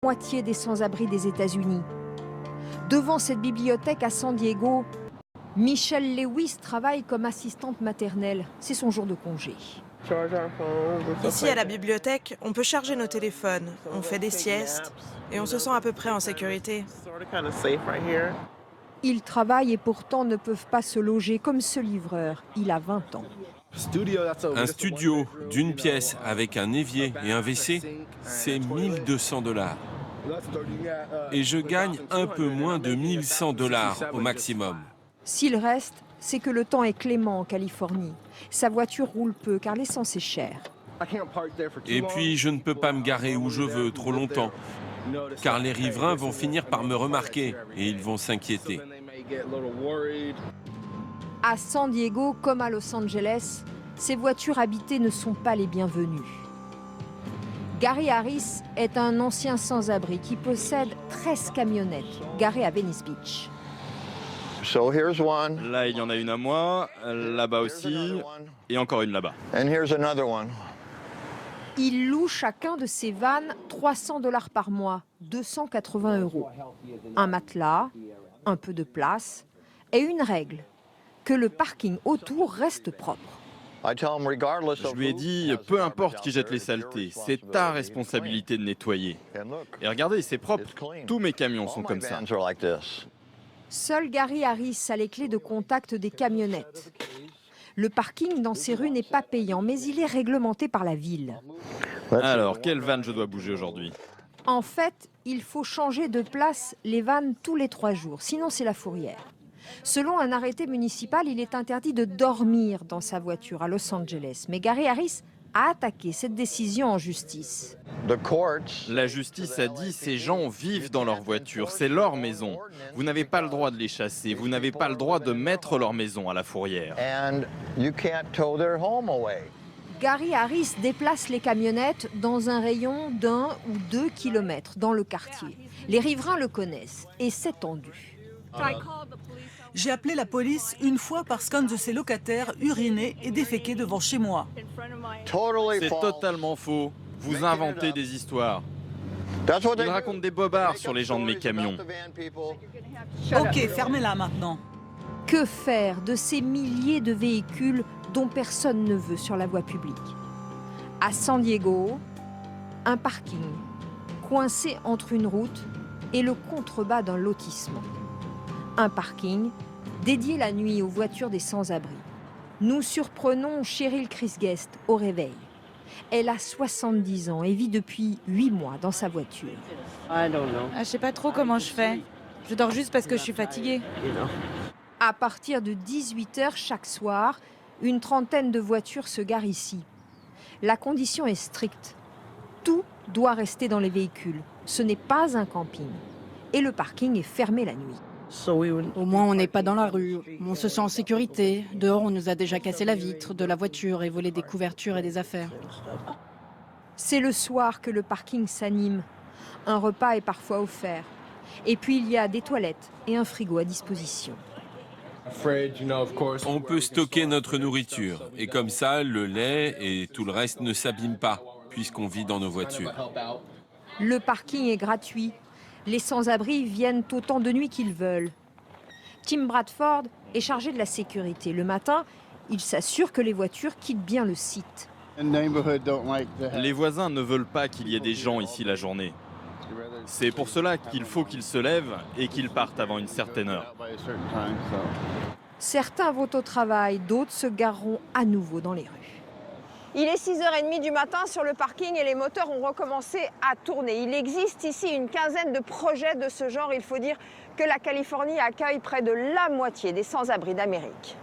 Moitié des sans-abri des États-Unis. Devant cette bibliothèque à San Diego, Michelle Lewis travaille comme assistante maternelle. C'est son jour de congé. Ici, à la bibliothèque, on peut charger nos téléphones, on fait des siestes et on se sent à peu près en sécurité. Ils travaillent et pourtant ne peuvent pas se loger comme ce livreur. Il a 20 ans. Un studio d'une pièce avec un évier et un WC, c'est 1200 $. Et je gagne un peu moins de 1100 $ au maximum. S'il reste, c'est que le temps est clément en Californie. Sa voiture roule peu car l'essence est chère. Et puis je ne peux pas me garer où je veux trop longtemps, car les riverains vont finir par me remarquer et ils vont s'inquiéter. À San Diego, comme à Los Angeles, ces voitures habitées ne sont pas les bienvenues. Gary Harris est un ancien sans-abri qui possède 13 camionnettes garées à Venice Beach. Là, il y en a une à moi, là-bas aussi, et encore une là-bas. Il loue chacun de ces vannes 300 $ par mois, 280 €. Un matelas, un peu de place et une règle, que le parking autour reste propre. Je lui ai dit, peu importe qui jette les saletés, c'est ta responsabilité de nettoyer. Et regardez, c'est propre, tous mes camions sont comme ça. Seul Gary Harris a les clés de contact des camionnettes. Le parking dans ces rues n'est pas payant, mais il est réglementé par la ville. Alors, quelle vanne je dois bouger aujourd'hui? En fait, il faut changer de place les vannes tous les 3 jours, sinon c'est la fourrière. Selon un arrêté municipal, il est interdit de dormir dans sa voiture à Los Angeles. Mais Gary Harris a attaqué cette décision en justice. La justice a dit ces gens vivent dans leur voiture, c'est leur maison. Vous n'avez pas le droit de les chasser, vous n'avez pas le droit de mettre leur maison à la fourrière. Gary Harris déplace les camionnettes dans un rayon d'1 ou 2 kilomètres dans le quartier. Les riverains le connaissent et c'est tendu. J'ai appelé la police une fois parce qu'un de ses locataires urinait et déféquait devant chez moi. C'est totalement faux. Vous inventez des histoires. Ils racontent des bobards sur les gens de mes camions. Ok, fermez-la maintenant. Que faire de ces milliers de véhicules dont personne ne veut sur la voie publique? À San Diego, un parking coincé entre une route et le contrebas d'un lotissement. Un parking dédié la nuit aux voitures des sans-abri. Nous surprenons Cheryl Christguest au réveil. Elle a 70 ans et vit depuis 8 mois dans sa voiture. Je sais pas trop comment je fais. Je dors juste parce que je suis fatiguée. À partir de 18 h chaque soir, une trentaine de voitures se garent ici. La condition est stricte. Tout doit rester dans les véhicules. Ce n'est pas un camping. Et le parking est fermé la nuit. Au moins, on n'est pas dans la rue. On se sent en sécurité. Dehors, on nous a déjà cassé la vitre de la voiture et volé des couvertures et des affaires. C'est le soir que le parking s'anime. Un repas est parfois offert. Et puis, il y a des toilettes et un frigo à disposition. On peut stocker notre nourriture. Et comme ça, le lait et tout le reste ne s'abîment pas, puisqu'on vit dans nos voitures. Le parking est gratuit. Les sans-abri viennent autant de nuit qu'ils veulent. Tim Bradford est chargé de la sécurité. Le matin, il s'assure que les voitures quittent bien le site. Les voisins ne veulent pas qu'il y ait des gens ici la journée. C'est pour cela qu'il faut qu'ils se lèvent et qu'ils partent avant une certaine heure. Certains vont au travail, d'autres se gareront à nouveau dans les rues. Il est 6h30 du matin sur le parking et les moteurs ont recommencé à tourner. Il existe ici une quinzaine de projets de ce genre. Il faut dire que la Californie accueille près de la moitié des sans-abri d'Amérique.